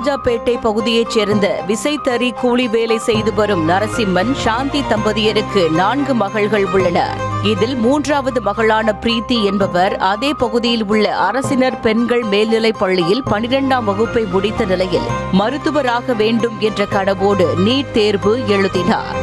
ராஜாபேட்டை பகுதியைச் சேர்ந்த விசைத்தறி கூலி வேலை செய்து வரும் நரசிம்மன் சாந்தி தம்பதியருக்கு 4 மகள்கள் உள்ளனர். இதில் 3வது மகளான பிரீத்தி என்பவர் அதே பகுதியில் உள்ள அரசினர் பெண்கள் மேல்நிலைப் பள்ளியில் 12ஆம் வகுப்பை முடித்த நிலையில் மருத்துவராக வேண்டும் என்ற கனவோடு நீட் தேர்வு எழுதினார்.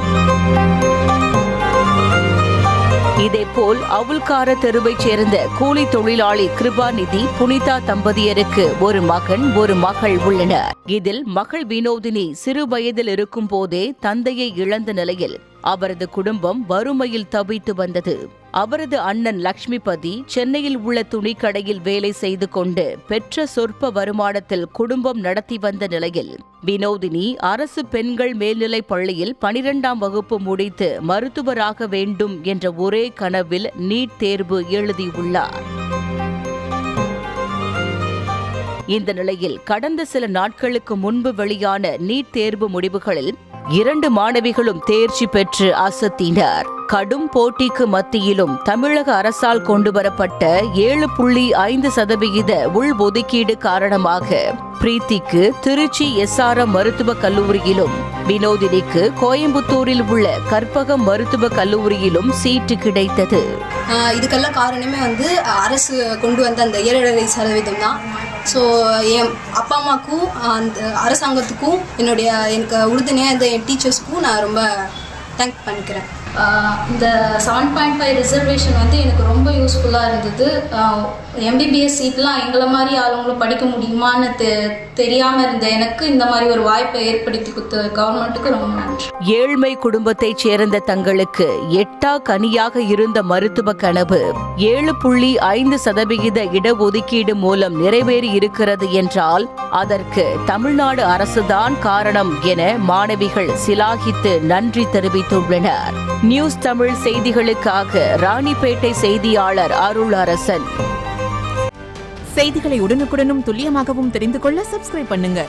இதேபோல் அவுல்கார தெருவைச் சேர்ந்த கூலி தொழிலாளி கிருபாநிதி புனிதா தம்பதியருக்கு ஒரு மகன் ஒரு மகள் உள்ளனர். இதில் மகள் வினோதினி சிறு வயதில் இருக்கும் போதே தந்தையை இழந்த நிலையில் அவரது குடும்பம் வறுமையில் தவித்து வந்தது. அவரது அண்ணன் லட்சுமிபதி சென்னையில் உள்ள துணிக்கடையில் வேலை செய்து கொண்டு பெற்ற சொற்ப வருமானத்தில் குடும்பம் நடத்தி வந்த நிலையில் வினோதினி அரசு பெண்கள் மேல்நிலைப் பள்ளியில் 12ஆம் வகுப்பு முடித்து மருத்துவராக வேண்டும் என்ற ஒரே கனவில் நீட் தேர்வு எழுதியுள்ளார். இந்த நிலையில் கடந்த சில நாட்களுக்கு முன்பு வெளியான நீட் தேர்வு முடிவுகளில் 2 மாணவிகளும் தேர்ச்சி பெற்று அசத்தினர். கடும் போட்டிக்கு மத்தியிலும் தமிழக அரசால் கொண்டுவரப்பட்ட 7.5% உள்ஒதுக்கீடு காரணமாக பிரீத்திக்கு திருச்சி SRM மருத்துவக் கல்லூரியிலும் வினோதினிக்கு கோயம்புத்தூரில் உள்ள கற்பகம் மருத்துவக் கல்லூரியிலும் சீட்டு கிடைத்தது. இதுக்கெல்லாம் காரணமே அரசு கொண்டு வந்த அந்த 7.5% தான். ஸோ என் அப்பா அம்மாவுக்கும் அந்த அரசாங்கத்துக்கும் எனக்கு உறுதுணையாக இந்த என் டீச்சர்ஸ்க்கும் நான் ரொம்ப தேங்க் பண்ணிக்கிறேன். இந்த 7.5 ரிசர்வேஷன் எனக்கு ரொம்ப யூஸ்ஃபுல்லாக இருந்தது. MBBS சீட்லாம் எங்களை மாதிரி ஆளுங்களும் படிக்க முடியுமான்னு தெரியாமல் இருந்த எனக்கு இந்த மாதிரி ஒரு வாய்ப்பை ஏற்படுத்தி கொடுத்த கவர்மெண்ட்டுக்கு ரொம்ப நன்றி. ஏழ்மை குடும்பத்தைச் சேர்ந்த தங்களுக்கு எட்டா கனியாக இருந்த மருத்துவ கனவு 7.5% இடஒதுக்கீடு மூலம் நிறைவேறி இருக்கிறது என்றால் அதற்கு தமிழ்நாடு அரசுதான் காரணம் என மாணவிகள் சிலாகித்து நன்றி தெரிவித்துள்ளனர். நியூஸ் தமிழ் செய்திகளுக்காக ராணிப்பேட்டை செய்தியாளர் அருள் அரசன். செய்திகளை உடனுக்குடனும் துல்லியமாகவும் தெரிந்து கொள்ள சப்ஸ்கிரைப் பண்ணுங்க.